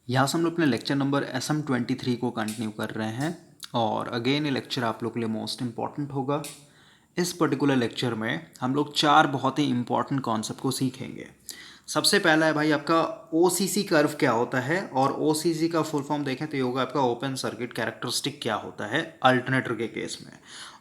यहाँ से हम लोग अपने लेक्चर नंबर SM23 को कंटिन्यू कर रहे हैं और अगेन ये लेक्चर आप लोग के लिए मोस्ट इम्पॉर्टेंट होगा। इस पर्टिकुलर लेक्चर में हम लोग चार बहुत ही इम्पॉर्टेंट कॉन्सेप्ट को सीखेंगे। सबसे पहला है भाई आपका OCC कर्व क्या होता है, और OCC का फुल फॉर्म देखें तो ये होगा आपका ओपन सर्किट कैरेक्टरिस्टिक क्या होता है अल्टरनेटर के केस में।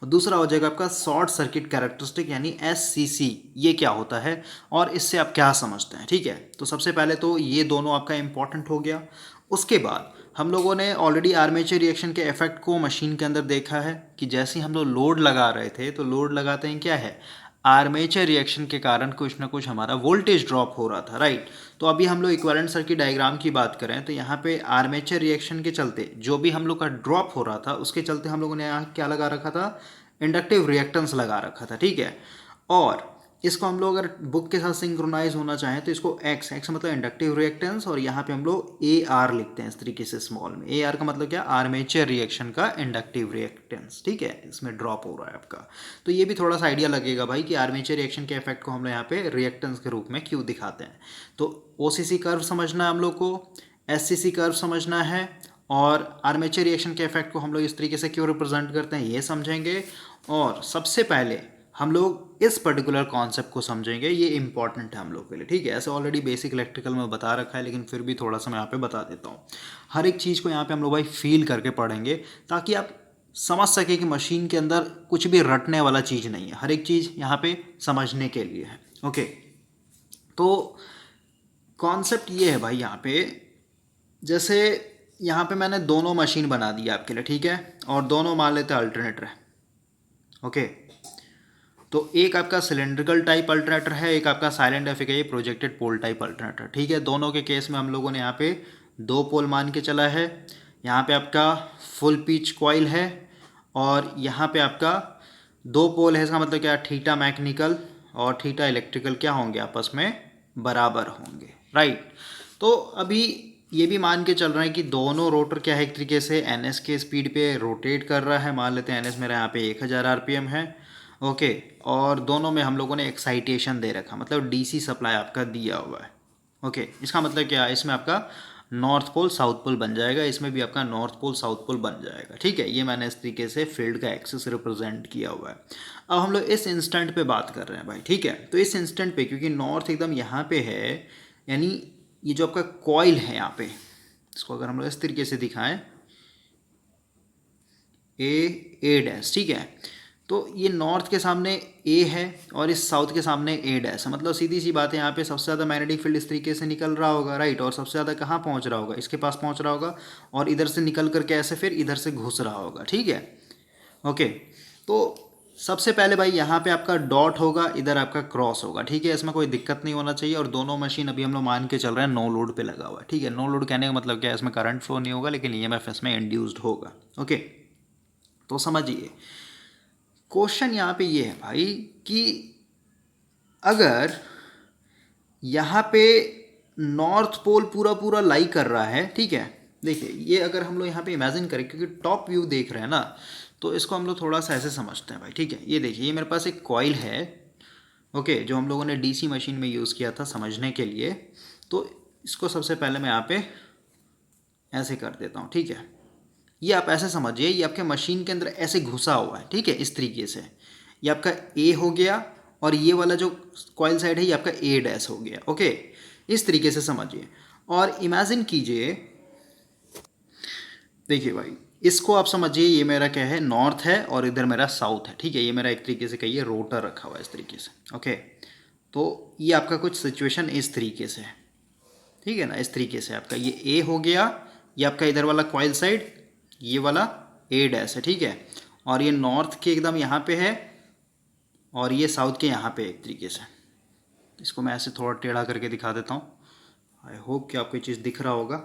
और दूसरा हो जाएगा आपका शॉर्ट सर्किट कैरेक्टरिस्टिक यानी SCC, ये क्या होता है और इससे आप क्या समझते हैं। ठीक है, तो सबसे पहले तो ये दोनों आपका इंपॉर्टेंट हो गया। उसके बाद हम लोगों ने ऑलरेडी आर्मेचर रिएक्शन के इफेक्ट को मशीन के अंदर देखा है कि जैसे ही हम लोग लोड लगा रहे थे तो लोड लगाते हैं क्या है, आर्मेचर रिएक्शन के कारण कुछ ना कुछ हमारा वोल्टेज ड्रॉप हो रहा था, राइट। तो अभी हम लोग इक्विवेलेंट सर्किट डायग्राम की बात करें तो यहाँ पे आर्मेचर रिएक्शन के चलते जो भी हम लोग का ड्रॉप हो रहा था उसके चलते हम लोगों ने यहाँ क्या लगा रखा था, इंडक्टिव रिएक्टेंस लगा रखा था। ठीक है, और इसको हम लोग अगर बुक के साथ सिंक्रोनाइज होना चाहें तो इसको एक्स मतलब इंडक्टिव रिएक्टेंस, और यहाँ पे हम लोग AR लिखते हैं इस तरीके से स्मॉल में। AR का मतलब क्या, आर्मेचर रिएक्शन का इंडक्टिव रिएक्टेंस। ठीक है, इसमें ड्रॉप हो रहा है आपका, तो ये भी थोड़ा सा आइडिया लगेगा भाई कि आर्मेचर रिएक्शन के इफेक्ट को हम लोग यहाँ पे रिएक्टेंस के रूप में क्यों दिखाते हैं। तो OCC कर्व समझना है हम लोग को, SCC कर्व समझना है, और आर्मेचर रिएक्शन के इफेक्ट को हम लोग इस तरीके से क्यों रिप्रेजेंट करते हैं ये समझेंगे। और सबसे पहले हम लोग इस पर्टिकुलर कॉन्सेप्ट को समझेंगे, ये इंपॉर्टेंट है हम लोग के लिए। ठीक है, ऐसे ऑलरेडी बेसिक इलेक्ट्रिकल में बता रखा है लेकिन फिर भी थोड़ा सा मैं यहाँ पे बता देता हूँ। हर एक चीज़ को यहाँ पे हम लोग भाई फील करके पढ़ेंगे ताकि आप समझ सके कि मशीन के अंदर कुछ भी रटने वाला चीज़ नहीं है, हर एक चीज़ यहाँ पे समझने के लिए है। ओके, तो कॉन्सेप्ट ये है भाई यहाँ पे, जैसे यहाँ पे मैंने दोनों मशीन बना दी आपके लिए, ठीक है, और दोनों मान लेते हैं अल्टरनेटर है। ओके, तो एक आपका सिलेंड्रिकल टाइप अल्टरनेटर है, एक आपका साइलेंट एफिक है, ये प्रोजेक्टेड पोल टाइप अल्टरनेटर। ठीक है, दोनों के केस में हम लोगों ने यहाँ पे दो पोल मान के चला है। यहाँ पे आपका फुल पिच कॉइल है और यहाँ पे आपका दो पोल है। इसका मतलब क्या, थीटा मैकेनिकल और थीटा इलेक्ट्रिकल क्या होंगे, आपस में बराबर होंगे, राइट। तो अभी ये भी मान के चल रहे हैं कि दोनों रोटर क्या है, एक तरीके से NS के स्पीड पे रोटेट कर रहा है। मान लेते हैं NS मेरा यहाँ पे 1000 RPM है। ओके, और दोनों में हम लोगों ने एक्साइटेशन दे रखा, मतलब DC सप्लाई आपका दिया हुआ है। ओके, इसका मतलब क्या है, इसमें आपका नॉर्थ पोल साउथ पोल बन जाएगा, इसमें भी आपका नॉर्थ पोल साउथ पोल बन जाएगा। ठीक है, ये मैंने इस तरीके से फील्ड का एक्सिस रिप्रेजेंट किया हुआ है। अब हम लोग इस इंस्टेंट पे बात कर रहे हैं भाई। ठीक है, तो इस इंस्टेंट पे क्योंकि नॉर्थ एकदम यहाँ पे है, यानी ये जो आपका कॉइल है यहाँ पे, इसको अगर हम लोग इस तरीके से दिखाएं ए डैश, ठीक है, तो ये नॉर्थ के सामने A है और इस साउथ के सामने A डैश है। मतलब सीधी सी बात है, यहाँ पे सबसे ज़्यादा मैग्नेटिक फील्ड इस तरीके से निकल रहा होगा, राइट, और सबसे ज़्यादा कहाँ पहुँच रहा होगा, इसके पास पहुँच रहा होगा, और इधर से निकल करके ऐसे फिर इधर से घुस रहा होगा। ठीक है, ओके, तो सबसे पहले भाई यहाँ पे आपका डॉट होगा, इधर आपका क्रॉस होगा। ठीक है, इसमें कोई दिक्कत नहीं होना चाहिए, और दोनों मशीन अभी हम लोग मान के चल रहे हैं नो लोड पे लगा हुआ है। ठीक है, नो लोड कहने का मतलब क्या है, इसमें करंट फ्लो नहीं होगा लेकिन EMF इसमें इंड्यूस्ड होगा। ओके, तो समझिए क्वेश्चन यहाँ पे ये है भाई कि अगर यहाँ पे नॉर्थ पोल पूरा पूरा लाई कर रहा है, ठीक है, देखिए ये अगर हम लोग यहाँ पे इमेजिन करें, क्योंकि टॉप व्यू देख रहे हैं ना, तो इसको हम लोग थोड़ा सा ऐसे समझते हैं भाई। ठीक है, ये देखिए, ये मेरे पास एक कॉइल है, ओके, जो हम लोगों ने DC मशीन में यूज़ किया था समझने के लिए। तो इसको सबसे पहले मैं यहाँ पे ऐसे कर देता हूँ। ठीक है, ये आप ऐसे समझिए, ये आपके मशीन के अंदर ऐसे घुसा हुआ है। ठीक है, इस तरीके से ये आपका A हो गया, और ये वाला जो कॉइल साइड है ये आपका A डैश हो गया। ओके, इस तरीके से समझिए, और इमेजिन कीजिए, देखिए भाई, इसको आप समझिए, ये मेरा क्या है, नॉर्थ है और इधर मेरा साउथ है। ठीक है, ये मेरा एक तरीके से कहिए रोटर रखा हुआ है इस तरीके से। ओके, तो ये आपका कुछ सिचुएशन इस तरीके से है। ठीक है ना, इस तरीके से आपका ये A हो गया, ये आपका इधर वाला कॉइल साइड, ये वाला A डैश है। ठीक है, और ये नॉर्थ के एकदम यहाँ पे है और ये साउथ के यहाँ पे एक तरीके से। इसको मैं ऐसे थोड़ा टेढ़ा करके दिखा देता हूँ, आई होप कि आपको ये चीज़ दिख रहा होगा।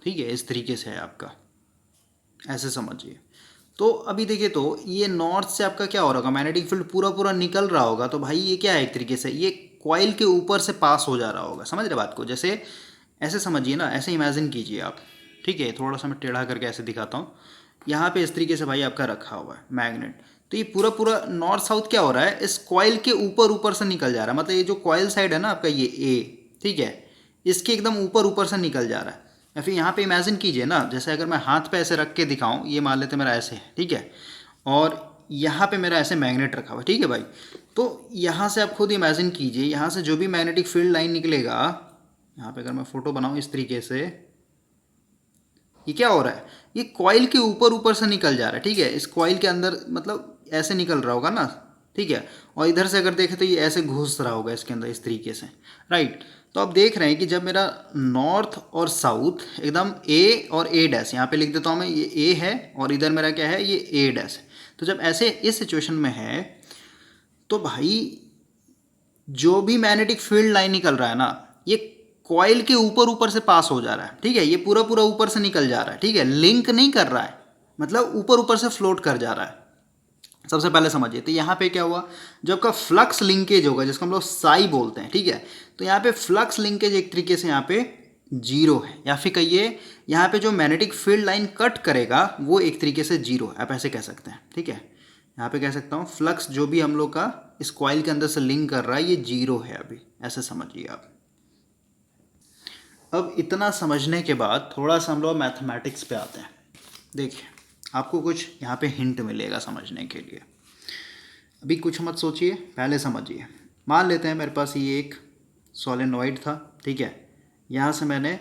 ठीक है, इस तरीके से है आपका, ऐसे समझिए। तो अभी देखिए, तो ये नॉर्थ से आपका क्या हो रहा होगा, मैग्नेटिक फील्ड पूरा पूरा निकल रहा होगा, तो भाई ये क्या है, एक तरीके से ये कॉइल के ऊपर से पास हो जा रहा होगा। समझ रहे बात को, जैसे ऐसे समझिए ना, ऐसे इमेजिन कीजिए आप। ठीक है, थोड़ा सा मैं टेढ़ा करके ऐसे दिखाता हूँ। यहाँ पे इस तरीके से भाई आपका रखा हुआ है मैग्नेट, तो ये पूरा पूरा नॉर्थ साउथ क्या हो रहा है, इस कॉइल के ऊपर ऊपर से निकल जा रहा है। मतलब ये जो कॉइल साइड है ना आपका, ये ठीक है, इसके एकदम ऊपर ऊपर से निकल जा रहा है। या फिर यहाँ पे इमेजिन कीजिए ना, जैसे अगर मैं हाथ पे ऐसे रख के दिखाऊं, ये मान लेते मेरा ऐसे है, ठीक है, और यहाँ पे मेरा ऐसे मैग्नेट रखा हुआ है, ठीक है भाई। तो यहाँ से आप खुद इमेजिन कीजिए, यहाँ से जो भी मैग्नेटिक फील्ड लाइन निकलेगा, यहाँ पे अगर मैं फोटो बनाऊँ इस तरीके से, ये क्या हो रहा है, ये कॉइल के ऊपर ऊपर से निकल जा रहा है, ठीक है, इस कॉइल के अंदर मतलब ऐसे निकल रहा होगा ना, ठीक है, और इधर से अगर देखें तो ये ऐसे घुस रहा होगा इसके अंदर इस तरीके से, राइट। तो आप देख रहे हैं कि जब मेरा नॉर्थ और साउथ एकदम ए और ए डैश, यहाँ पे लिख देता हूँ मैं, ये ए है और इधर मेरा क्या है, ये ए डैश है। तो जब ऐसे इस सिचुएशन में है तो भाई जो भी मैग्नेटिक फील्ड लाइन निकल रहा है ना, ये कॉइल के ऊपर ऊपर से पास हो जा रहा है, ठीक है, ये पूरा पूरा ऊपर से निकल जा रहा है, ठीक है, लिंक नहीं कर रहा है, मतलब ऊपर ऊपर से फ्लोट कर जा रहा है। सबसे पहले समझिए, तो यहाँ पे क्या हुआ, जब आपका फ्लक्स लिंकेज होगा जिसको हम लोग साई बोलते हैं, ठीक है, तो यहाँ पे फ्लक्स लिंकेज एक तरीके से यहाँ पे जीरो है, या फिर कहिए यहाँ पे जो मैग्नेटिक फील्ड लाइन कट करेगा वो एक तरीके से जीरो है, आप ऐसे कह सकते हैं, ठीक है। यहाँ पे कह सकता हूँ फ्लक्स जो भी हम लोग का इस कॉइल के अंदर से लिंक कर रहा है ये जीरो है अभी, ऐसे समझिए आप। अब इतना समझने के बाद थोड़ा सा हम लोग मैथमेटिक्स पे आते हैं। देखिए आपको कुछ यहाँ पे हिंट मिलेगा समझने के लिए। अभी कुछ मत सोचिए, पहले समझिए। मान लेते हैं मेरे पास ये एक सोलेनॉइड था, ठीक है, यहाँ से मैंने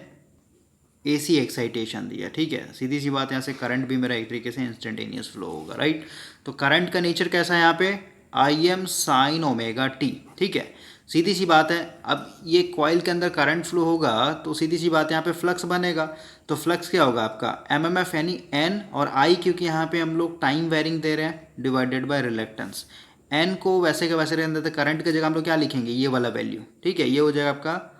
एसी एक्साइटेशन दिया, ठीक है, सीधी सी बात, यहाँ से करंट भी मेरा एक तरीके से इंस्टेंटेनियस फ्लो होगा, राइट। तो करंट का नेचर कैसा है यहाँ पे, आई एम साइन ओमेगा टी, ठीक है, सीधी सी बात है। अब ये कॉइल के अंदर करंट फ्लो होगा तो सीधी सी बात है यहाँ पे फ्लक्स बनेगा, तो फ्लक्स क्या होगा आपका एम एम एफ, यानी एन और आई, क्योंकि यहाँ पे हम लोग टाइम वेरिंग दे रहे हैं, डिवाइडेड बाय रिलेक्टेंस। एन को वैसे के वैसे रहने देते, करंट की जगह हम लोग क्या लिखेंगे, ये वाला वैल्यू, ठीक है, ये हो जाएगा आपका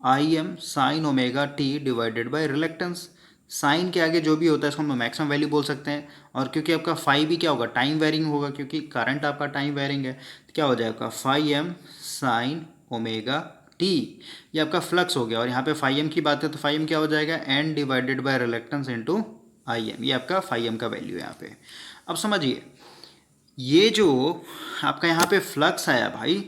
I M sine omega T divided by reluctance. Sine के आगे जो भी होता है इसको हम मैक्सिमम वैल्यू बोल सकते हैं, और क्योंकि आपका फाई भी क्या होगा, टाइम वेरिंग होगा, क्योंकि करंट आपका टाइम वेरिंग है, तो क्या हो जाएगा phi M sine omega T, ये आपका फ्लक्स हो गया। और यहाँ पे फाई एम की बात है तो फाई एम क्या हो जाएगा, N divided by reluctance into I M, ये आपका फाई एम का वैल्यू है यहाँ पे। अब समझिए, ये जो आपका यहाँ पे फ्लक्स आया भाई,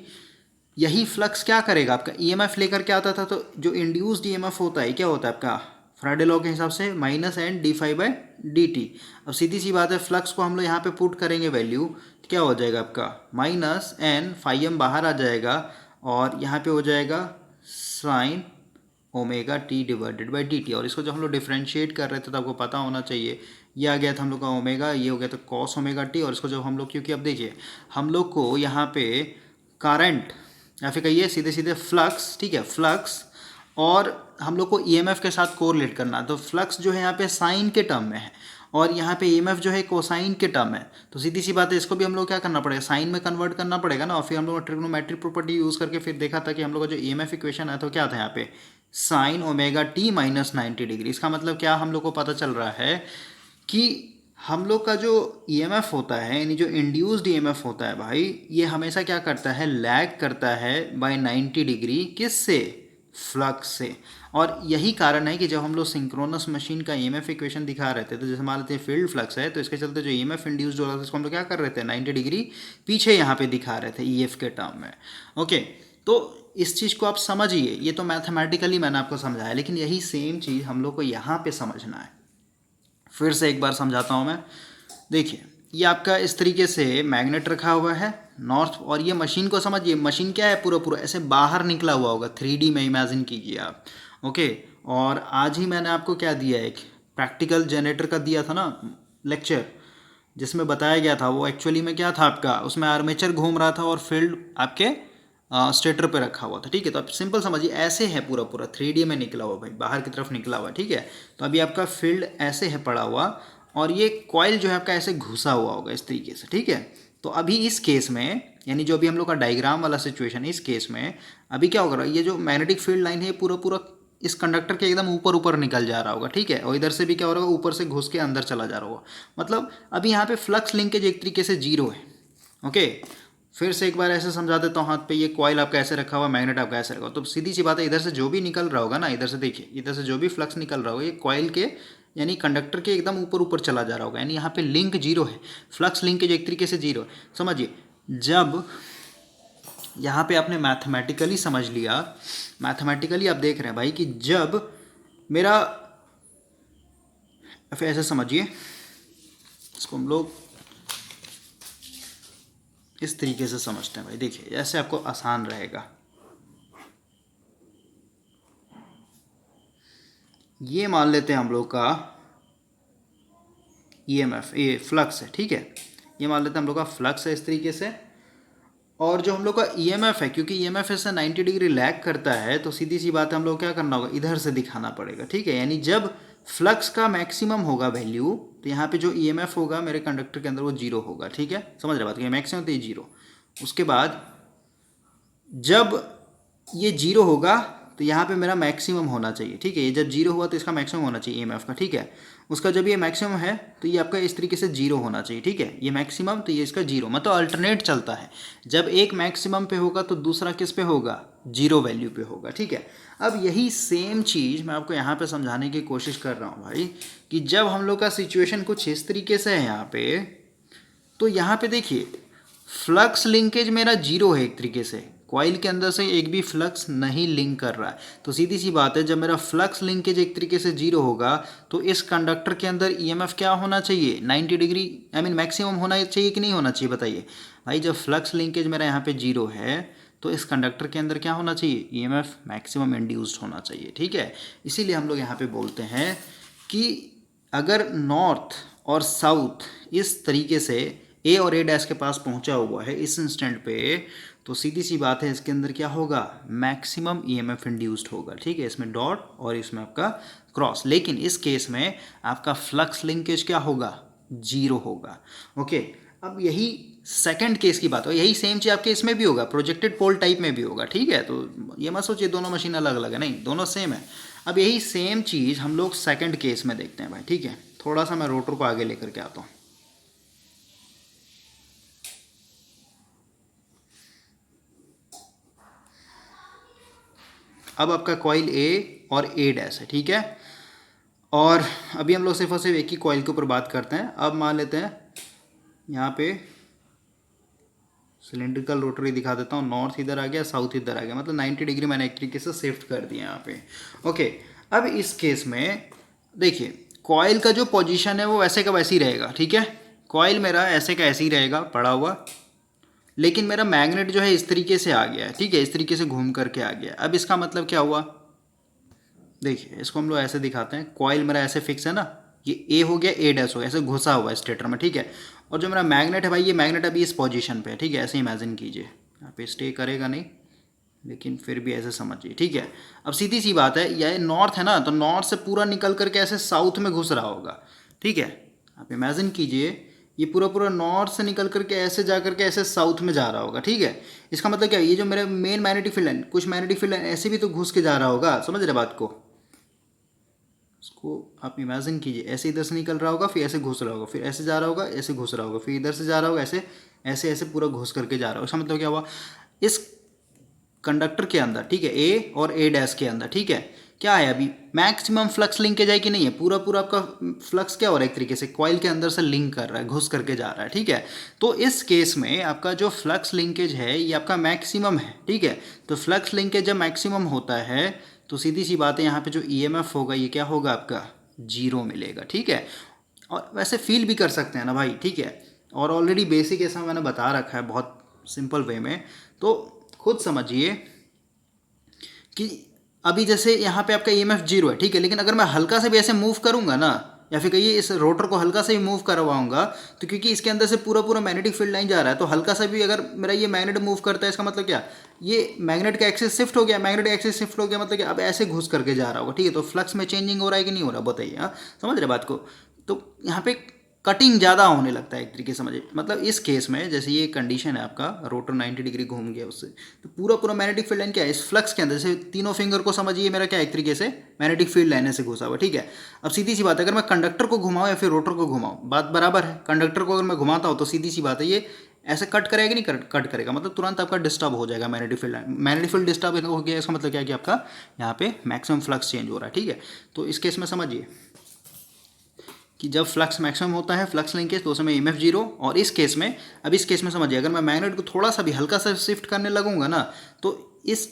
यही फ्लक्स क्या करेगा, आपका ईएमएफ लेकर के आता था, तो जो इंड्यूस्ड ईएमएफ होता है क्या होता है आपका फ्राडे लॉ के हिसाब से minus N D phi by D T. अब सीधी सी बात है, फ्लक्स को हम लोग यहाँ पे पुट करेंगे वैल्यू, तो क्या हो जाएगा आपका माइनस एन, फाई एम बाहर आ जाएगा और यहाँ पे हो जाएगा sign omega T divided by D T. और इसको जब हम लोग डिफ्रेंशिएट कर रहे थे तो आपको पता होना चाहिए, ये आ गया था हम लोग का ओमेगा, ये हो गया था कॉस ओमेगा टी। और इसको जब हम लोग, क्योंकि अब देखिए हम लोग को यहाँ पे करंट या फिर कहिए सीधे सीधे फ्लक्स, ठीक है, फ्लक्स और हम लोग को ईएमएफ के साथ कोरिलेट करना, तो फ्लक्स जो है यहाँ पे साइन के टर्म में है और यहाँ पे ईएमएफ जो है कोसाइन के टर्म है, तो सीधी सी बात है इसको भी हम लोग क्या करना पड़ेगा, साइन में कन्वर्ट करना पड़ेगा ना। और फिर हम लोग ट्रिग्नोमेट्रिक प्रॉपर्टी यूज़ करके फिर देखा था कि हम लोग का जो ईएमएफ इक्वेशन है तो क्या था यहाँ पे sign omega T minus 90 degree. इसका मतलब क्या हम लोग को पता चल रहा है कि हम लोग का जो ईएमएफ होता है, यानी जो इंड्यूस्ड ईएमएफ होता है भाई, ये हमेशा क्या करता है, लैग करता है बाय 90 डिग्री, किससे, फ्लक्स से। और यही कारण है कि जब हम लोग सिंक्रोनस मशीन का ईएमएफ इक्वेशन दिखा रहे थे, तो जैसे मान लेते हैं फील्ड फ्लक्स है, तो इसके चलते जो ईएमएफ इंड्यूस्ड हो रहा था इसको हम लोग क्या कर रहे थे 90 डिग्री पीछे यहाँ पे दिखा रहे थे ईएफ के टर्म में। ओके, तो इस चीज़ को आप समझिए, ये तो मैथमेटिकली मैंने आपको समझाया, लेकिन यही सेम चीज़ हम लोग को यहाँ पे समझना है। फिर से एक बार समझाता हूँ मैं। देखिए ये आपका इस तरीके से मैग्नेट रखा हुआ है नॉर्थ, और ये मशीन को समझिए, मशीन क्या है, पूरा पूरा ऐसे बाहर निकला हुआ होगा, 3D में इमेजिन कीजिए आप। ओके, और आज ही मैंने आपको क्या दिया, एक प्रैक्टिकल जनरेटर का दिया था ना लेक्चर, जिसमें बताया गया था वो एक्चुअली में क्या था आपका, उसमें आर्मेचर घूम रहा था और फील्ड आपके स्टेटर पे रखा हुआ था, ठीक है। तो आप सिंपल समझिए, ऐसे है पूरा पूरा 3D में निकला हुआ भाई, बाहर की तरफ निकला हुआ, ठीक है। तो अभी आपका फील्ड ऐसे है पड़ा हुआ और ये कॉइल जो है आपका ऐसे घुसा हुआ होगा इस तरीके से, ठीक है। तो अभी इस केस में, यानी जो अभी हम लोग का डायग्राम वाला सिचुएशन है, इस केस में अभी क्या होगा, ये जो मैग्नेटिक फील्ड लाइन है पूरा पूरा इस कंडक्टर के एकदम ऊपर ऊपर निकल जा रहा होगा, ठीक है। और इधर से भी क्या हो रहा होगा, ऊपर से घुस के अंदर चला जा रहा होगा, मतलब अभी यहाँ पे फ्लक्स लिंकेज एक तरीके से जीरो है। ओके, फिर से एक बार ऐसे समझा देता हूँ, हाथ पे ये कॉइल आपका ऐसे रखा हुआ, मैग्नेट आपका ऐसे रखा हुआ, तो सीधी सी बात है, इधर से जो भी निकल रहा होगा ना, इधर से देखिए, इधर से जो भी फ्लक्स निकल रहा होगा ये कॉइल के यानी कंडक्टर के एकदम ऊपर ऊपर चला जा रहा होगा, यानी यहाँ पे लिंक जीरो है, फ्लक्स लिंकेज एक तरीके से जीरो है। समझिए, जब यहाँ पे आपने मैथमेटिकली समझ लिया, मैथमेटिकली आप देख रहे हैं भाई कि जब मेरा, फिर ऐसे समझिए इसको हम लोग इस तरीके से समझते हैं भाई। देखिए ऐसे आपको आसान रहेगा। ये मान लेते हैं हम लोग का ईएमएफ, ये फ्लक्स है, ठीक है, ये मान लेते हैं हम लोग का फ्लक्स है इस तरीके से। और जो हम लोग का ईएमएफ है, क्योंकि ईएमएफ इससे 90 डिग्री लैग करता है, तो सीधी सी बात है हम लोग क्या करना होगा, इधर से दिखाना पड़ेगा, ठीक है। यानी जब फ्लक्स का मैक्सिमम होगा वैल्यू, तो यहाँ पे जो ईएमएफ होगा मेरे कंडक्टर के अंदर वो जीरो होगा, ठीक है, समझ रहे बात, ये मैक्सिमम तो ये जीरो। उसके बाद जब ये जीरो होगा तो यहाँ पे मेरा मैक्सिमम होना चाहिए, ठीक है, ये जब जीरो हुआ तो इसका मैक्सिमम होना चाहिए ईएमएफ का, ठीक है। उसका जब ये मैक्सिमम है तो ये आपका इस तरीके से जीरो होना चाहिए, ठीक है, ये मैक्सिमम तो ये इसका जीरो, मतलब अल्टरनेट चलता है। जब एक मैक्सिमम पे होगा तो दूसरा किस पे होगा, जीरो वैल्यू पे होगा, ठीक है। अब यही सेम चीज़ मैं आपको यहाँ पे समझाने की कोशिश कर रहा हूँ भाई, कि जब हम लोग का सिचुएशन कुछ इस तरीके से है यहाँ पे, तो यहाँ पे देखिए फ्लक्स लिंकेज मेरा जीरो है एक तरीके से, कॉइल के अंदर से एक भी फ्लक्स नहीं लिंक कर रहा है। तो सीधी सी बात है, जब मेरा फ्लक्स लिंकेज एक तरीके से जीरो होगा तो इस कंडक्टर के अंदर ईएमएफ क्या होना चाहिए, 90 डिग्री, आई मीन मैक्सिमम होना चाहिए कि नहीं होना चाहिए, बताइए भाई। जब फ्लक्स लिंकेज मेरा यहाँ पे जीरो है तो इस कंडक्टर के अंदर क्या होना चाहिए, ईएमएफ मैक्सिमम इंड्यूस्ड होना चाहिए, ठीक है। इसीलिए हम लोग यहाँ पे बोलते हैं कि अगर नॉर्थ और साउथ इस तरीके से ए और ए डैश के पास पहुंचा हुआ है इस इंस्टेंट पे, तो सीधी सी बात है इसके अंदर क्या होगा, मैक्सिमम ईएमएफ इंड्यूस्ड होगा, ठीक है। इसमें डॉट और इसमें आपका क्रॉस, लेकिन इस केस में आपका फ्लक्स लिंकेज क्या होगा, जीरो होगा, ओके। अब यही सेकंड केस की बात हो, यही सेम चीज़ आपके इसमें भी होगा, प्रोजेक्टेड पोल टाइप में भी होगा, ठीक है। तो ये मत सोचिए दोनों मशीन अलग अलग है, नहीं, दोनों सेम है। अब यही सेम चीज़ हम लोग सेकंड केस में देखते हैं भाई, ठीक है। थोड़ा सा मैं रोटर को आगे लेकर के आता हूँ। अब आपका कॉइल ए और ए डैश है, ठीक है। और अभी हम लोग सिर्फ और सिर्फ एक ही कॉइल के ऊपर बात करते हैं। अब मान लेते हैं यहाँ पे सिलेंड्रिकल रोटरी दिखा देता हूँ, नॉर्थ इधर आ गया, साउथ इधर आ गया, मतलब 90 डिग्री मैंने एक तरीके से शिफ्ट कर दिया यहाँ पे, ओके। अब इस केस में देखिए कॉइल का जो पोजीशन है वो वैसे का वैसे ही रहेगा, ठीक है। कॉइल मेरा ऐसे का ऐसे ही रहेगा पड़ा हुआ, लेकिन मेरा मैग्नेट जो है इस तरीके से आ गया है, ठीक है, इस तरीके से घूम करके आ गया। अब इसका मतलब क्या हुआ, देखिए इसको हम लोग ऐसे दिखाते हैं, कॉइल मेरा ऐसे फिक्स है ना, ये ए हो गया, ए डैश हो गया, ऐसे घुसा हुआ है स्टेटर में, ठीक है। और जो मेरा मैग्नेट है भाई, ये मैग्नेट अभी इस पोजीशन पे है, ठीक है, ऐसे इमेजिन कीजिए, यहाँ पे स्टे करेगा नहीं, लेकिन फिर भी ऐसे समझिए, ठीक है। अब सीधी सी बात है, यह नॉर्थ है ना, तो नॉर्थ से पूरा निकल करके ऐसे साउथ में घुस रहा होगा, ठीक है। आप इमेजिन कीजिए ये पूरा पूरा नॉर्थ से निकल करके ऐसे जा करके ऐसे साउथ में जा रहा होगा, ठीक है। इसका मतलब क्या है, ये जो मेरे मेन मैग्नेटिक फील्ड है, कुछ मैग्नेटिक फील्ड है ऐसे भी तो घुस के जा रहा होगा, समझ रहे बात को। इसको आप इमेजिन कीजिए, ऐसे इधर से निकल रहा होगा, फिर ऐसे घुस रहा होगा, फिर ऐसे जा रहा होगा, ऐसे घुस रहा होगा, फिर इधर से जा रहा होगा, ऐसे ऐसे ऐसे पूरा घुस करके जा रहा होगा। इसका मतलब क्या हुआ, इस कंडक्टर के अंदर, ठीक है, ए और ए डैश के अंदर, ठीक है, क्या है अभी मैक्सिमम फ्लक्स लिंकेज है कि नहीं है, पूरा पूरा आपका फ्लक्स क्या हो रहा है, एक तरीके से कॉइल के अंदर से लिंक कर रहा है, घुस करके जा रहा है, ठीक है। तो इस केस में आपका जो फ्लक्स लिंकेज है ये आपका मैक्सिमम है, ठीक है। तो फ्लक्स लिंकेज जब मैक्सिमम होता है तो सीधी सी बात है, यहाँ पे जो ईएमएफ होगा ये क्या होगा, आपका जीरो मिलेगा, ठीक है। और वैसे फील भी कर सकते हैं ना भाई, ठीक है, और ऑलरेडी बेसिक ऐसा मैंने बता रखा है बहुत सिंपल वे में, तो खुद समझिए कि अभी जैसे यहाँ पे आपका ईएमएफ जीरो है, ठीक है, लेकिन अगर मैं हल्का से भी ऐसे मूव करूँगा ना, या फिर कहिए इस रोटर को हल्का से भी मूव करवाऊंगा, तो क्योंकि इसके अंदर से पूरा पूरा मैग्नेटिक फील्ड लाइन जा रहा है, तो हल्का सा भी अगर मेरा ये मैग्नेट मूव करता है, इसका मतलब क्या, ये मैग्नेट का एक्सिस शिफ्ट हो गया, मैग्नेटिक एक्सिस शिफ्ट हो गया, मतलब क्या अब ऐसे घुस करके जा रहा होगा, ठीक है। तो फ्लक्स में चेंजिंग हो रहा है कि नहीं हो रहा, बताइए, हाँ समझ रहे बात को। तो यहाँ पे कटिंग ज़्यादा होने लगता है एक तरीके से, समझिए, मतलब इस केस में जैसे ये कंडीशन है आपका, रोटर 90 डिग्री घूम गया उससे, तो पूरा पूरा मैग्नेटिक फील्ड लाइन क्या है इस फ्लक्स के अंदर से, तीनों फिंगर को समझिए मेरा क्या एक तरीके से मैग्नेटिक फील्ड लाइन से घुसा हुआ, ठीक है। अब सीधी सी बात है, अगर मैं कंडक्टर को घुमाऊँ या फिर रोटर को घुमाऊँ, बात बराबर है। कंडक्टर को अगर मैं घुमाता हूँ तो सीधी सी बात है ये ऐसे कट करेगा कि नहीं, कट करेगा, मतलब तुरंत आपका डिस्टर्ब हो जाएगा magnetic field line, magnetic field disturb हो गया, इसका मतलब क्या है कि आपका यहाँ पे मैक्सिमम फ्लक्स चेंज हो रहा है, ठीक है। तो इस केस में समझिए कि जब फ्लक्स मैक्सिमम होता है फ्लक्स लिंकेज तो उस समय ईएमएफ जीरो, और इस केस में, अब इस केस में समझिए अगर मैं मैग्नेट को थोड़ा सा भी हल्का सा शिफ्ट करने लगूंगा ना, तो इस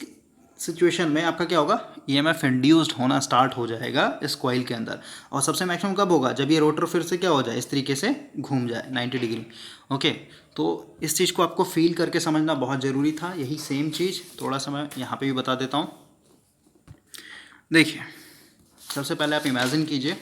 सिचुएशन में आपका क्या होगा, ईएमएफ इंड्यूस्ड होना स्टार्ट हो जाएगा इस कॉइल के अंदर। और सबसे मैक्सिमम कब होगा, जब ये रोटर फिर से क्या हो जाए, इस तरीके से घूम जाए 90 डिग्री। ओके, तो इस चीज़ को आपको फील करके समझना बहुत ज़रूरी था। यही सेम चीज़ थोड़ा सा मैं यहाँ पे भी बता देता हूँ। देखिए, सबसे पहले आप इमेजिन कीजिए,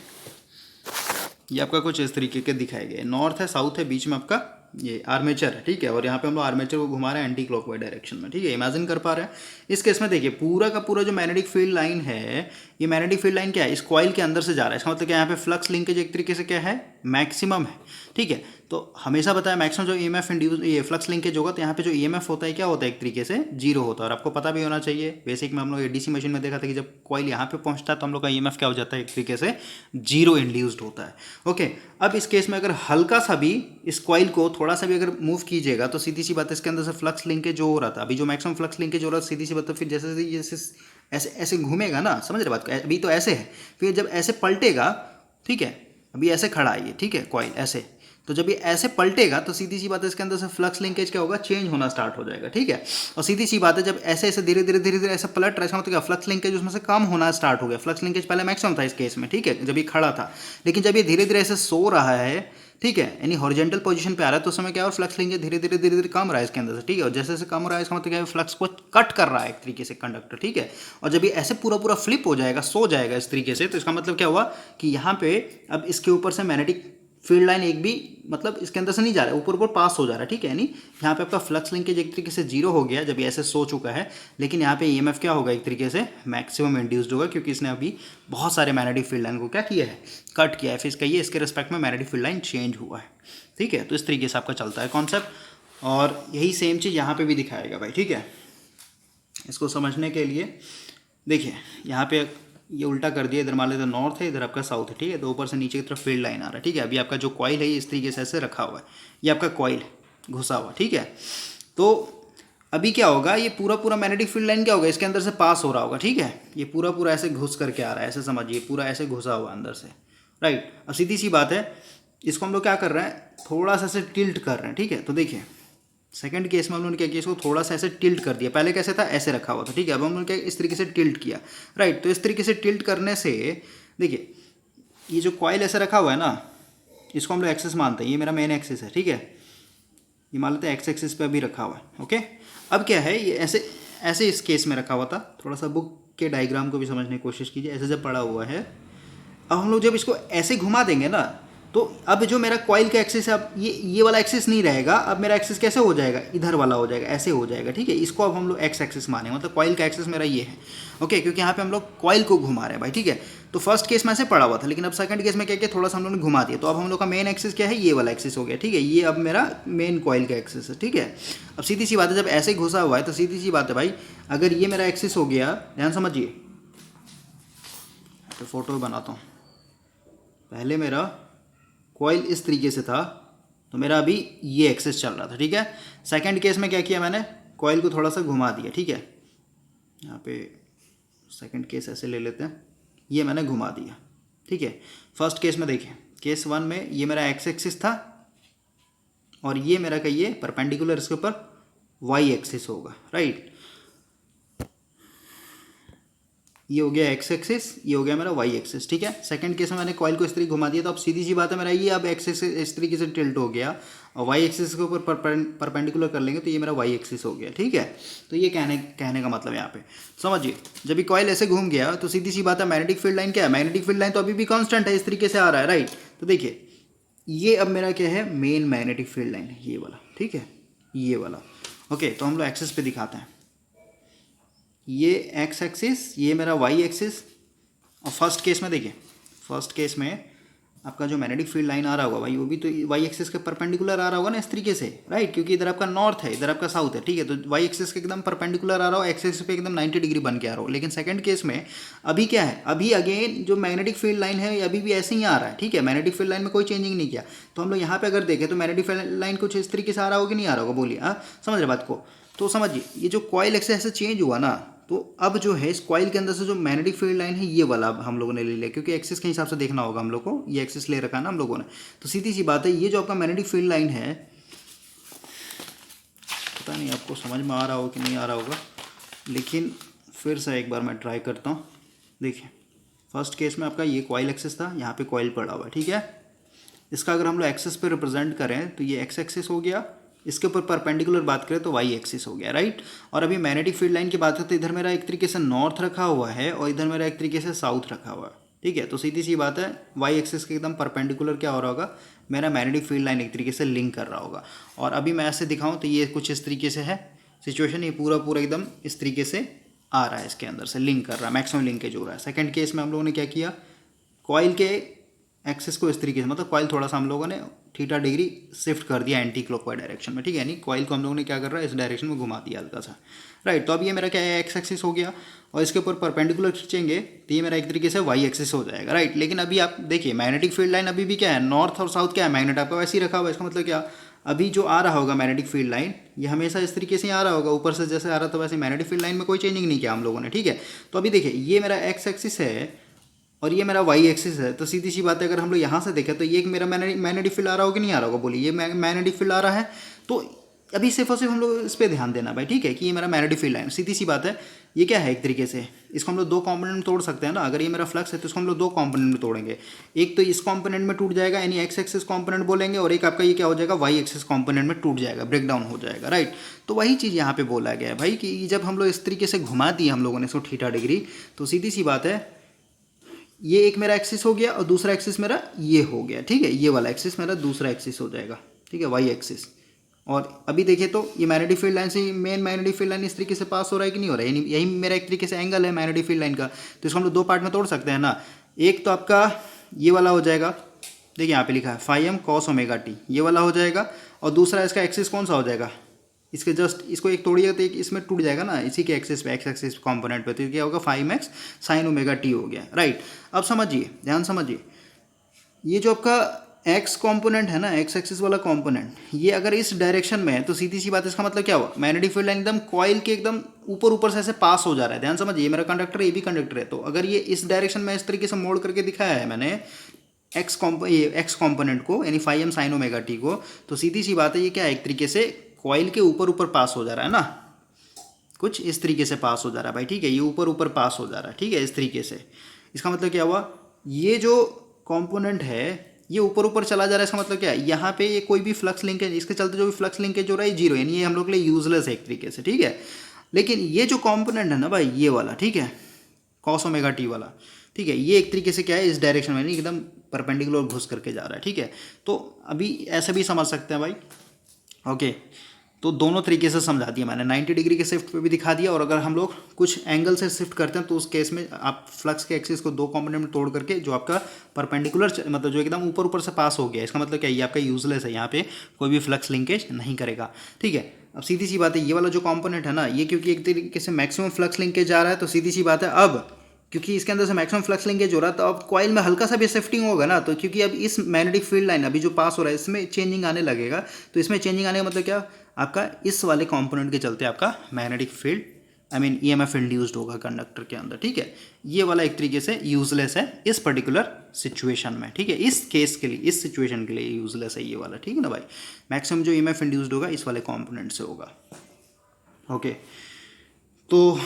ये आपका कुछ इस तरीके के दिखाए गए, नॉर्थ है, साउथ है, बीच में आपका ये आर्मेचर है, ठीक है, और यहाँ पे हम लोग आर्मेचर को घुमा रहे हैं एंटी क्लॉकवाइज डायरेक्शन में, ठीक है, इमेजिन कर पा रहे हैं। इस केस में देखिए पूरा का पूरा जो मैग्नेटिक फील्ड लाइन है, ये मैग्नेटिक फील्ड लाइन क्या है, इस कॉइल के अंदर से जा रहा है। इसका मतलब क्या, यहाँ पे फ्लक्स लिंकेज एक तरीके से क्या है, मैक्सिमम है, ठीक है। तो हमेशा बताया मैक्सिमम जो ईएमएफ इंड्यूस, ये फ्लक्स लिंकेज होगा, तो यहाँ पे जो ईएमएफ होता है क्या होता है, एक तरीके से जीरो होता है। और आपको पता भी होना चाहिए, बेसिक में हम लोग एडीसी मशीन में देखा था कि जब कॉइल यहाँ पे पहुँचता है तो हम लोग का ईएमएफ क्या हो जाता है, एक तरीके से जीरो इंड्यूस्ड होता है। ओके, अब इस केस में अगर हल्का सा भी इस कॉइल को थोड़ा सा भी अगर मूव कीजिएगा तो सीधी सी बात है, इसके अंदर से फ्लक्स लिंकेज जो हो रहा था, अभी जो मैक्सिमम फ्लक्स लिंकेज हो रहा था, सीधी सी बात है, फिर जैसे जैसे ऐसे ऐसे घूमेगा ना, समझ रहे बात को, अभी तो ऐसे है, फिर जब ऐसे पलटेगा, ठीक है, अभी ऐसे खड़ा है ये, ठीक है, कॉइल ऐसे, तो जब ये ऐसे पलटेगा तो सीधी सी बात है, इसके अंदर से फ्लक्स लिंकेज क्या होगा, चेंज होना स्टार्ट हो जाएगा, ठीक है। और सीधी सी बात है, जब ऐसे ऐसे धीरे धीरे धीरे धीरे ऐसे पलट रहा है, मतलब क्या, फ्लक्स लिंकेज उसमें से कम होना स्टार्ट हो गया। फ्लक्स लिंकेज पहले मैक्सिमम था इस केस में, ठीक है, जब ये खड़ा था, लेकिन जब ये धीरे धीरे ऐसे सो रहा है, ठीक है, यानी हॉरिजॉन्टल पोजीशन पे आ रहा है, तो उस समय क्या, और फ्लक्स लिंकेज धीरे धीरे कम रहा है इसके अंदर से, ठीक है, और जैसे जैसे कम हो रहा है, इसका मतलब क्या है, फ्लक्स को कट कर रहा है एक तरीके से कंडक्टर, ठीक है। और जब ये ऐसे पूरा पूरा फ्लिप हो जाएगा, सो जाएगा इस तरीके से, तो इसका मतलब क्या हुआ कि यहाँ पे अब इसके ऊपर से मैग्नेटिक फील्ड लाइन एक भी, मतलब इसके अंदर से नहीं जा रहा है, ऊपर ऊपर पास हो जा रहा है, ठीक है, यानी यहाँ पे आपका फ्लक्स लिंकेज एक तरीके से जीरो हो गया जब ये ऐसे सो चुका है। लेकिन यहाँ पे ईएमएफ क्या होगा, एक तरीके से मैक्सिमम इंड्यूस्ड होगा, क्योंकि इसने अभी बहुत सारे मैग्नेटिक फील्ड लाइन को क्या किया है, कट किया है, फिर इसका ये इसके रिस्पेक्ट में मैग्नेटिक फील्ड लाइन चेंज हुआ है, ठीक है। तो इस तरीके से आपका चलता है कॉन्सेप्ट, और यही सेम चीज़ यहाँ पर भी दिखाएगा भाई, ठीक है। इसको समझने के लिए देखिए, यहाँ पे ये उल्टा कर दिया, इधर मान लेते नॉर्थ है, इधर आपका साउथ है, ठीक है, तो ऊपर से नीचे की तरफ फील्ड लाइन आ रहा है, ठीक है। अभी आपका जो कॉइल है ये इस तरीके से ऐसे रखा हुआ है, ये आपका कॉइल घुसा हुआ, ठीक है। तो अभी क्या होगा, ये पूरा पूरा मैग्नेटिक फील्ड लाइन क्या होगा, इसके अंदर से पास हो रहा होगा, ठीक है, ये पूरा पूरा ऐसे घुस करके आ रहा है, ऐसे समझिए, पूरा ऐसे घुसा हुआ अंदर से, राइट। अब सीधी सी बात है, इसको हम लोग क्या कर रहे हैं, थोड़ा सा ऐसे टिल्ट कर रहे हैं, ठीक है। तो देखिए सेकंड केस में हम लोगों ने क्या किया, इसको थोड़ा सा ऐसे टिल्ट कर दिया, पहले कैसे था, ऐसे रखा हुआ था, ठीक है, अब हम लोगों ने क्या इस तरीके से टिल्ट किया, राइट। तो इस तरीके से टिल्ट करने से देखिए, ये जो कॉइल ऐसे रखा हुआ है ना, इसको हम लोग एक्सिस मानते हैं, ये मेरा मेन एक्सिस है, ठीक है, ये मान लेते हैं एक्स एक्सिस पे अभी रखा हुआ है, ओके। अब क्या है, ये ऐसे ऐसे इस केस में रखा हुआ था, थोड़ा सा बुक के डायग्राम को भी समझने की कोशिश कीजिए, ऐसे जब पड़ा हुआ है, अब हम लोग जब इसको ऐसे घुमा देंगे ना, तो अब जो मेरा कॉइल का एक्सिस है, अब ये वाला एक्सिस नहीं रहेगा, अब मेरा एक्सिस कैसे हो जाएगा, इधर वाला हो जाएगा, ऐसे हो जाएगा, ठीक है। इसको अब हम लोग एक्स एक्सिस माने, मतलब कॉइल का एक्सिस मेरा ये है, ओके, क्योंकि यहाँ पे हम लोग कॉइल को घुमा रहे हैं भाई, ठीक है। तो फर्स्ट केस में ऐसे पड़ा हुआ था, लेकिन अब सेकंड केस में क्या किया, थोड़ा सा हम लोग ने घुमा दिया, तो अब हम लोग का मेन एक्सिस क्या है, ये वाला एक्सिस हो गया, ठीक है, ये अब मेरा मेन कॉइल का एक्सिस है, ठीक है। अब सीधी सी बात है, जब ऐसे घुसा हुआ है तो सीधी सी बात है भाई, अगर ये मेरा एक्सिस हो गया, ध्यान समझिए, तो फोटो बनाता हूँ, पहले मेरा कॉइल इस तरीके से था, तो मेरा अभी ये एक्सेस चल रहा था, ठीक है। सेकंड केस में क्या किया मैंने, कॉइल को थोड़ा सा घुमा दिया, ठीक है, यहाँ पे सेकंड केस ऐसे ले लेते हैं, ये मैंने घुमा दिया, ठीक है। फर्स्ट केस में देखिए, केस वन में ये मेरा एक्स एक्सिस था, और ये मेरा का ये परपेंडिकुलर इसके ऊपर वाई एक्सिस होगा, राइट। ये हो गया एक्स एक्सिस, ये हो गया मेरा वाई एक्सिस, ठीक है। सेकंड केस में मैंने कॉइल को इस तरीके घुमा दिया, तो अब सीधी सी बात है, मेरा ये अब एक्स एक्सिस इस तरीके से टिल्ट हो गया, और वाई एक्सिस के ऊपर परपेंडिकुलर कर लेंगे तो ये मेरा वाई एक्सिस हो गया, ठीक है। तो ये कहने का मतलब यहाँ पे समझिए, जब ये कॉइल ऐसे घूम गया तो सीधी सी बात है, मैग्नेटिक फील्ड लाइन क्या है, मैग्नेटिक फील्ड लाइन तो अभी भी कॉन्स्टेंट है, इस तरीके से आ रहा है, राइट। तो देखिए, ये अब मेरा क्या है, मेन मैग्नेटिक फील्ड लाइन है, ये वाला, ठीक है, ये वाला, ओके। तो हम लोग एक्सिस पे दिखाते हैं, ये एक्स एक्सिस, ये मेरा वाई एक्सिस, और फर्स्ट केस में देखिए, फर्स्ट केस में आपका जो मैग्नेटिक फील्ड लाइन आ रहा होगा भाई, वो भी तो वाई एक्सिस के परपेंडिकुलर आ रहा होगा ना, इस तरीके से, राइट, क्योंकि इधर आपका नॉर्थ है, इधर आपका साउथ है, ठीक है। तो वाई एक्सिस के एकदम परपेंडिकुलर आ रहा हो, एक्स एक्सिस पे एकदम 90 डिग्री बन के आ रहा हो। लेकिन सेकंड केस में अभी क्या है, अभी अगेन जो मैग्नेटिक फील्ड लाइन है अभी भी ऐसे ही आ रहा है, ठीक है, मैग्नेटिक फील्ड लाइन में कोई चेंजिंग नहीं किया। तो हम लोग यहाँ पे अगर देखें तो मैग्नेटिक फील्ड लाइन कुछ इस तरीके से आ रहा होगा कि नहीं आ रहा होगा, बोलिए, हाँ समझ रहे बात को। तो समझिए, ये जो कॉइल एक्सिस ऐसे चेंज हुआ ना, तो अब जो है इस कॉइल के अंदर से जो मैग्नेटिक फील्ड लाइन है ये वाला अब हम लोगों ने ले लिया, क्योंकि एक्सिस के हिसाब से देखना होगा हम लोग को, ये एक्सिस ले रखा है ना हम लोगों ने। तो सीधी सी बात है, ये जो आपका मैग्नेटिक फील्ड लाइन है, पता नहीं आपको समझ में आ रहा हो कि नहीं आ रहा होगा, लेकिन फिर से एक बार मैं ट्राई करता हूँ। देखिए फर्स्ट केस में आपका ये कॉइल एक्सिस था, यहाँ पे कॉइल पड़ा हुआ है, ठीक है। इसका अगर हम लोग एक्सिस पे रिप्रेजेंट करें तो ये एक्स एक्सिस हो गया, इसके ऊपर परपेंडिकुलर बात करें तो वाई एक्सिस हो गया, राइट। और अभी मैग्नेटिक फील्ड लाइन की बात करते तो इधर मेरा एक तरीके से नॉर्थ रखा हुआ है और इधर मेरा एक तरीके से साउथ रखा हुआ है, ठीक है। तो सीधी सी बात है, वाई एक्सिस के एकदम परपेंडिकुलर क्या हो रहा होगा, मेरा मैग्नेटिक फील्ड लाइन एक तरीके से लिंक कर रहा होगा। और अभी मैं ऐसे दिखाऊं तो ये कुछ इस तरीके से है सिचुएशन, ये पूरा पूरा एकदम इस तरीके से आ रहा है, इसके अंदर से लिंक कर रहा है, मैक्सिमम लिंकेज हो रहा है। सेकंड केस में हम लोगों ने क्या किया, कॉइल के एक्सिस को इस तरीके से, मतलब कॉइल थोड़ा सा हम लोगों ने थीटा डिग्री शिफ्ट कर दिया एंटी क्लॉकवाइज डायरेक्शन में, ठीक है। यानी कॉइल को हम लोगों ने क्या कर रहा है, इस डायरेक्शन में घुमा दिया हल्का सा, राइट। तो अब ये मेरा क्या है, एक्स एक्सिस हो गया, और इसके ऊपर परपेंडिकुलर खींचेंगे तो ये मेरा एक तरीके से वाई एक्सिस हो जाएगा, राइट। लेकिन अभी आप देखिए मैग्नेटिक फील्ड लाइन अभी भी क्या है, नॉर्थ और साउथ क्या है, मैग्नेट आपका वैसे ही रखा हुआ है। इसका मतलब क्या, अभी जो आ रहा होगा मैग्नेटिक फील्ड लाइन, ये हमेशा इस तरीके से आ रहा होगा, ऊपर से जैसे आ रहा था वैसे। मैग्नेटिक फील्ड लाइन में कोई चेंजिंग नहीं किया हम लोगों ने, ठीक है। तो अभी देखिए ये मेरा एक्स एक्सिस है और ये मेरा वाई एक्सिस है, तो सीधी सी बात है, अगर हम लोग यहाँ से देखें तो ये एक मेरा मैग्नेटिक फील्ड आ रहा होगा कि नहीं आ रहा होगा, बोलिए। ये मैग्नेटिक फील्ड आ रहा है, तो अभी सिर्फ और सिर्फ हम लोग इस पर ध्यान देना भाई, ठीक है, कि ये मेरा मैग्नेटिक फील्ड लाइन। सीधी सी बात है, ये क्या है, एक तरीके से इसको हम लोग दो कंपोनेंट में तोड़ सकते हैं ना। अगर ये मेरा फ्लक्स है तो इसको हम लोग दो कंपोनेंट में तोड़ेंगे, एक तो इस कंपोनेंट में टूट जाएगा यानी एक्स एक्सिस कंपोनेंट बोलेंगे, और एक आपका ये क्या हो जाएगा, वाई एक्सिस कंपोनेंट में टूट जाएगा, ब्रेक डाउन हो जाएगा, राइट। तो वही चीज़ यहाँ पे बोला गया है भाई, कि जब हम लोग इस तरीके से घुमा दिए हम लोगों ने इसको थीटा डिग्री, तो सीधी सी बात है, ये एक मेरा एक्सिस हो गया और दूसरा एक्सिस मेरा ये हो गया, ठीक है। ये वाला एक्सिस मेरा दूसरा एक्सिस हो जाएगा, ठीक है, वाई एक्सिस। और अभी देखिए तो ये मैग्नेटिक फील्ड लाइन से मेन मैग्नेटिक फील्ड लाइन इस तरीके से पास हो रहा है कि नहीं हो रहा है, यही मेरा एक तरीके से एंगल है मैग्नेटिक फील्ड लाइन का। तो इसको हम लोग दो पार्ट में तोड़ सकते हैं ना। एक तो आपका ये वाला हो जाएगा, देखिए यहाँ पे लिखा है phi M cos omega T, ये वाला हो जाएगा। और दूसरा इसका एक्सिस कौन सा हो जाएगा, इसके जस्ट इसको एक तोड़िएगा तो एक इसमें टूट जाएगा ना, इसी के एक्सिस पे, एक्स एक्सिस कंपोनेंट पे, तो क्या होगा, five x sign omega T हो गया, राइट। अब समझिए, ध्यान समझिए, ये जो आपका एक्स कंपोनेंट है ना, एक्स एक्सिस वाला कंपोनेंट, ये अगर इस डायरेक्शन में है तो सीधी सी बात है, इसका मतलब क्या हुआ, मैग्नेटिक फील्ड लाइन एकदम कॉइल के एकदम ऊपर ऊपर से ऐसे पास हो जा रहा है। ध्यान समझिए, ये मेरा कंडक्टर है, ये भी कंडक्टर है। तो अगर ये इस डायरेक्शन में इस तरीके से मोड़ करके दिखाया है मैंने एक्स कॉम्पोनेंट को, यानी five M sine omega T को, तो सीधी सी बात है, ये क्या है, एक तरीके से कॉइल के ऊपर ऊपर पास हो जा रहा है ना, कुछ इस तरीके से पास हो जा रहा है भाई, ठीक है। ये ऊपर ऊपर पास हो जा रहा है, ठीक है, इस तरीके से। इसका मतलब क्या हुआ, ये जो कंपोनेंट है ये ऊपर ऊपर चला जा रहा है। इसका मतलब क्या है, यहाँ पे ये कोई भी फ्लक्स लिंकेज, इसके चलते जो भी फ्लक्स लिंकेज हो रहा है जीरो, यानी ये हम लोग के लिए यूजलेस है एक तरीके से, ठीक है। लेकिन ये जो कंपोनेंट है ना भाई, ये वाला, ठीक है, कॉस ओमेगा टी वाला, ठीक है, ये एक तरीके से क्या है, इस डायरेक्शन में एकदम परपेंडिकुलर घुस करके जा रहा है, ठीक है। तो अभी ऐसे भी समझ सकते हैं भाई, ओके। तो दोनों तरीके से समझा दिया मैंने, 90 डिग्री के शिफ्ट पे भी दिखा दिया, और अगर हम लोग कुछ एंगल से शिफ्ट करते हैं तो उस केस में आप फ्लक्स के एक्सिस को दो कंपोनेंट में तोड़ करके जो आपका परपेंडिकुलर, मतलब जो एकदम ऊपर ऊपर से पास हो गया, इसका मतलब क्या है, ये आपका यूजलेस है, यहाँ पे कोई भी फ्लक्स लिंकेज नहीं करेगा, ठीक है। अब सीधी सी बात है, ये वाला जो कंपोनेंट है ना, ये क्योंकि एक तरीके से मैक्सिमम फ्लक्स लिंकेज आ रहा है, तो सीधी सी बात है, अब क्योंकि इसके अंदर से मैक्सिमम फ्लक्स लिंकेज हो रहा है, तो अब कॉइल में हल्का सा भी शिफ्टिंग होगा ना, तो क्योंकि अब इस मैग्नेटिक फील्ड लाइन अभी जो पास हो रहा है इसमें चेंजिंग आने लगेगा। तो इसमें चेंजिंग आने का मतलब क्या, आपका इस वाले कंपोनेंट के चलते आपका magnetic field, I mean EMF induced होगा कंडक्टर के अंदर, ठीक है। ये वाला एक तरीके से यूजलेस है इस पर्टिकुलर सिचुएशन में, ठीक है, इस केस के लिए, इस सिचुएशन के लिए यूजलेस है ये वाला, ठीक है ना भाई। मैक्सिमम जो ईएमएफ इंड्यूस्ड होगा इस वाले कंपोनेंट से होगा, ओके। तो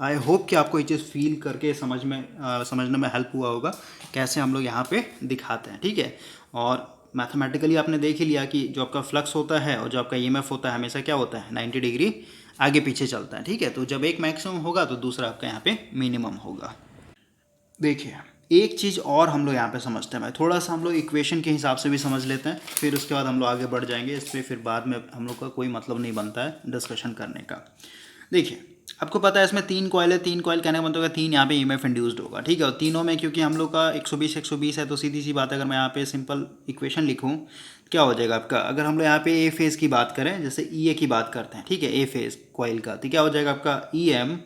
आई होप कि आपको ये चीज़ फील करके समझने में हेल्प हुआ होगा, कैसे हम लोग यहाँ पे दिखाते हैं, ठीक है। और मैथमेटिकली आपने देख ही लिया कि जो आपका फ्लक्स होता है और जो आपका ईएमएफ होता है हमेशा क्या होता है, 90 डिग्री आगे पीछे चलता है, ठीक है। तो जब एक मैक्सिमम होगा तो दूसरा आपका यहाँ पे मिनिमम होगा। देखिए एक चीज़ और हम लोग यहाँ पे समझते हैं भाई, थोड़ा सा हम लोग इक्वेशन के हिसाब से भी समझ लेते हैं, फिर उसके बाद हम लोग आगे बढ़ जाएंगे इस पर, फिर बाद में हम लोग का कोई मतलब नहीं बनता है डिस्कशन करने का। देखिए आपको पता है इसमें तीन कॉइल है, तीन कॉइल कहने का मतलब है तीन यहाँ पे ईएमएफ इंड्यूस्ड होगा, ठीक है। और तीनों में क्योंकि हम लोग का 120 है, तो सीधी सी बात है, अगर मैं यहाँ पे सिंपल इक्वेशन लिखूँ क्या हो जाएगा आपका, अगर हम लोग यहाँ पे ए फेज़ की बात करें, जैसे ई ए की बात करते हैं, ठीक है, ए फेज़ कॉइल का, तो क्या हो जाएगा आपका E M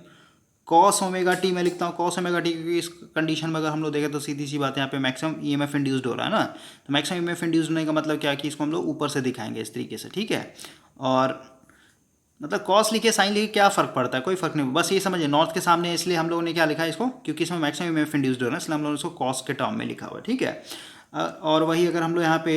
cos omega T, मैं लिखता हूँ कॉस ओमेगा टी, क्योंकि इस कंडीशन में अगर हम लोग देखें तो सीधी सी बात है, यहाँ पे मैक्सिमम ईएमएफ इंड्यूस्ड हो रहा है ना। तो मैक्सिमम ईएमएफ इंड्यूस्ड होने का मतलब क्या है कि इसको हम लोग ऊपर से दिखाएंगे इस तरीके से, ठीक है। और मतलब कॉस लिखे साइन लिखे क्या फ़र्क पड़ता है, कोई फ़र्क नहीं, बस ये समझिए नॉर्थ के सामने है, इसलिए हम लोगों ने क्या लिखा है इसको, क्योंकि इसमें मैक्सिमम ईएमएफ इंड्यूस्ड हो रहा है, इसलिए हम लोगों ने इसको कॉस के टर्म में लिखा हुआ है, ठीक है। और वही अगर हम लोग यहाँ पे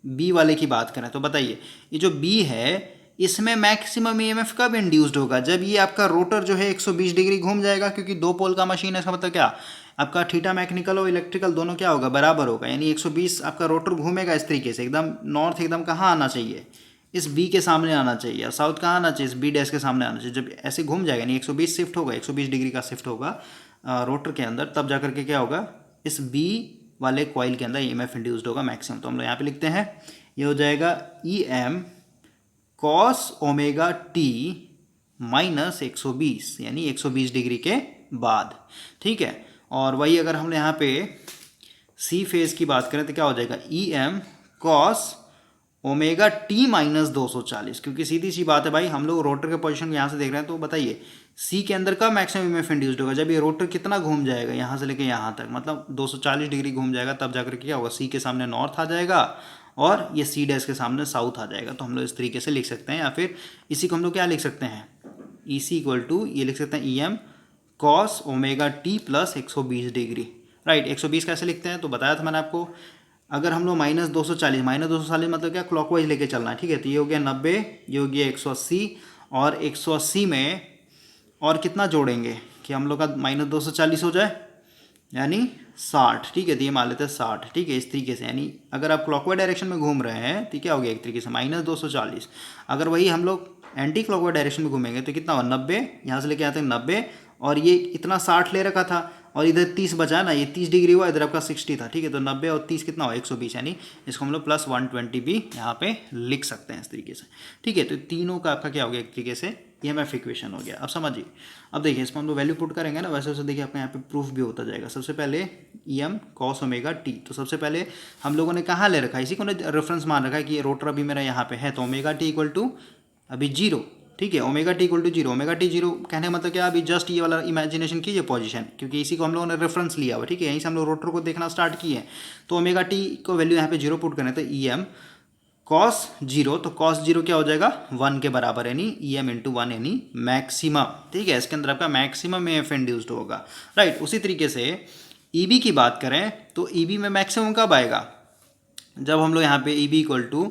बी वाले की बात करें तो बताइए, ये जो बी है इसमें मैक्सिमम ईएमएफ कब इंड्यूस्ड होगा, जब ये आपका रोटर जो है 120 डिग्री घूम जाएगा, क्योंकि दो पोल का मशीन है, इसका मतलब क्या, आपका थीटा मैकेनिकल और इलेक्ट्रिकल दोनों क्या होगा, बराबर होगा, यानी 120 आपका रोटर घूमेगा इस तरीके से, एकदम नॉर्थ एकदम कहाँ आना चाहिए, इस बी के सामने आना चाहिए, या साउथ कहाँ आना चाहिए, इस बी डैश के सामने आना चाहिए। जब ऐसे घूम जाएगा यानी 120 शिफ्ट होगा, 120 डिग्री का शिफ्ट होगा रोटर के अंदर, तब जाकर के क्या होगा, इस बी वाले कॉइल के अंदर ईएमएफ इंड्यूस्ड होगा मैक्सिमम। तो हम लोग यहाँ पे लिखते हैं, ये हो जाएगा E M cos omega T minus 120, यानी 120 डिग्री के बाद, ठीक है। और वही अगर हम यहाँ पे सी फेज की बात करें तो क्या हो जाएगा, E M cos omega T minus 240, क्योंकि सीधी सी बात है भाई, हम लोग रोटर के पोजीशन को यहाँ से देख रहे हैं, तो बताइए सी के अंदर का मैक्सिमम ईएमएफ इंड्यूस्ड होगा, जब ये रोटर कितना घूम जाएगा यहाँ से लेके यहाँ तक, मतलब 240 डिग्री घूम जाएगा, तब जाकर के क्या होगा, सी के सामने नॉर्थ आ जाएगा और ये सी डैश के सामने साउथ आ जाएगा। तो हम लोग इस तरीके से लिख सकते हैं, या फिर इसी को हम लोग क्या लिख सकते हैं, ई सी इक्वल टू ये लिख सकते हैं E M cos omega T plus 120 degree, right. 120 कैसे लिखते हैं तो बताया था मैंने आपको, अगर हम लोग -240 मतलब क्या, क्लॉकवाइज लेके चलना है, ठीक है। तो ये हो गया 90, ये हो गया 180, और 180 में और कितना जोड़ेंगे कि हम लोग का -240 हो जाए, यानी 60, ठीक है। तो ये मान लेते हैं 60, ठीक है, इस तरीके से, यानी अगर आप क्लॉकवाइज डायरेक्शन में घूम रहे हैं तो क्या हो गया एक तरीके से -240, अगर वही हम लोग एंटी क्लॉकवाइज डायरेक्शन में घूमेंगे तो कितना होगा 90, यहाँ से लेके आते हैं 90, और ये इतना 60 ले रखा था, और इधर 30 बचा ना, ये 30 डिग्री हुआ, इधर आपका 60 था, ठीक है। तो 90 और 30 कितना हुआ 120, यानी इसको हम लोग प्लस 120 भी यहाँ पे लिख सकते हैं इस तरीके से, ठीक है। तो तीनों का आपका क्या हो गया एक तरीके से ईएमएफ इक्वेशन हो गया। अब समझिए, अब देखिए इसमें हम लोग वैल्यू पुट करेंगे ना, वैसे वैसे देखिए आपका यहाँ पे प्रूफ भी होता जाएगा। सबसे पहले E M cos omega T, तो सबसे पहले हम लोगों ने कहाँ ले रखा है, इसी को रेफरेंस मान रखा है कि ये रोटर अभी मेरा यहाँ पे है, तो ओमेगा टी इक्वल टू अभी 0, ठीक है, omega T equal to 0, omega T 0 कहने का मतलब क्या, अभी जस्ट ये वाला इमेजिनेशन कीजिए पोजीशन, क्योंकि इसी को हम लोगों ने रेफरेंस लिया हुआ, ठीक है, यहीं से हम लोग रोटर को देखना स्टार्ट किए। तो ओमेगा टी को वैल्यू यहाँ पे 0 पुट करें तो ई एम कॉस 0, तो कॉस 0 क्या हो जाएगा 1 के बराबर, यानी ई एम इंटू 1 यानी मैक्सिमम, ठीक है। इसके अंदर आपका मैक्सिमम ईएमएफ इंड्यूस्ड होगा, राइट। उसी तरीके से ई बी की बात करें तो ई बी में मैक्सिमम कब आएगा, जब हम लोग यहाँ पे ई बी इक्वल टू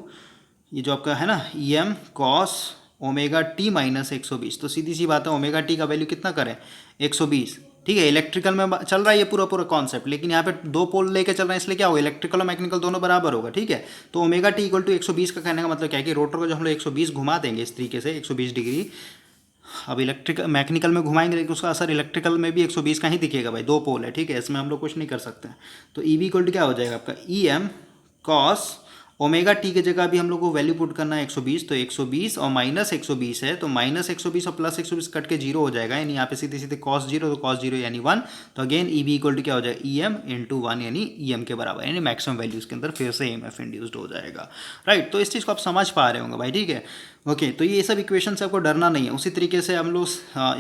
ये जो आपका है ना E M cos omega T minus 120, तो सीधी सी बात है ओमेगा टी का वैल्यू कितना करें 120, ठीक है। इलेक्ट्रिकल में चल रहा है ये पूरा पूरा कॉन्सेप्ट, लेकिन यहाँ पे दो पोल लेके चल रहे हैं, इसलिए क्या होगा इलेक्ट्रिकल और मैकेनिकल दोनों बराबर होगा, ठीक है। तो ओमेगा टी इक्वल टू 120 का कहने का मतलब क्या है कि रोटर को जो हम लोग 120 घुमा देंगे इस तरीके से 120 डिग्री, अब इलेक्ट्रिकल मैकेनिकल में घुमाएंगे लेकिन उसका असर इलेक्ट्रिकल में भी 120 का ही दिखेगा भाई, दो पोल है, ठीक है, इसमें हम लोग कुछ नहीं कर सकते। तो ई बी इक्वल टू क्या हो जाएगा आपका E M cos omega T की जगह भी हम लोग को वैल्यू पुट करना है 120, तो 120 और माइनस 120 है, तो माइनस 120 और प्लस 120 कट के 0 हो जाएगा, यानी यहाँ पे सीधे सीधे कॉस 0, तो कॉस 0 यानी 1, तो again E B equal to क्या हो जाएगा ई एम इंटू 1 यानी ई एम के बराबर, यानी मैक्सिमम वैल्यूज के अंदर फिर से ई एम एफ इंड्यूस्ड हो जाएगा, राइट। तो इस चीज़ को आप समझ पा रहे होंगे भाई, ठीक है, ओके। तो ये सब इक्वेशन से आपको डरना नहीं है। उसी तरीके से हम लोग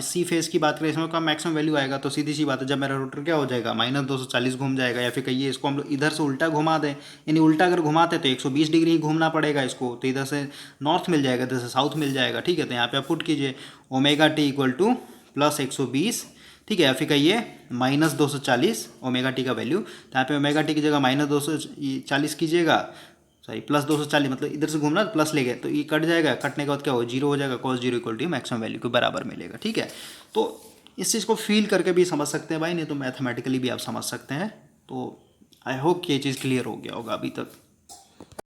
सी फेज की बात करें, इसमें का मैक्सिमम वैल्यू आएगा, तो सीधी सी बात है जब मेरा रोटर क्या हो जाएगा -240 घूम जाएगा, या फिर कहिए इसको हम लोग इधर से उल्टा घुमा दें, यानी उल्टा अगर घुमाते तो 120 डिग्री ही घूमना पड़ेगा इसको, तो इधर से नॉर्थ मिल जाएगा, इधर से साउथ मिल जाएगा, ठीक है। तो यहाँ पे आप पुट कीजिए omega T equal two plus 120, ठीक है, या फिर कहिए -240 ओमेगा टी का वैल्यू, तो यहाँ पे ओमेगा टी की जगह -240 कीजिएगा, सॉरी प्लस 240, मतलब इधर से घूमना प्लस ले गए तो ये कट जाएगा, कटने के बाद क्या हो 0 हो जाएगा, cos 0 equal to maximum value के बराबर मिलेगा, ठीक है। तो इस चीज़ को फील करके भी समझ सकते हैं भाई, नहीं तो मैथमेटिकली भी आप समझ सकते हैं। तो आई होप कि ये चीज़ क्लियर हो गया होगा अभी तक।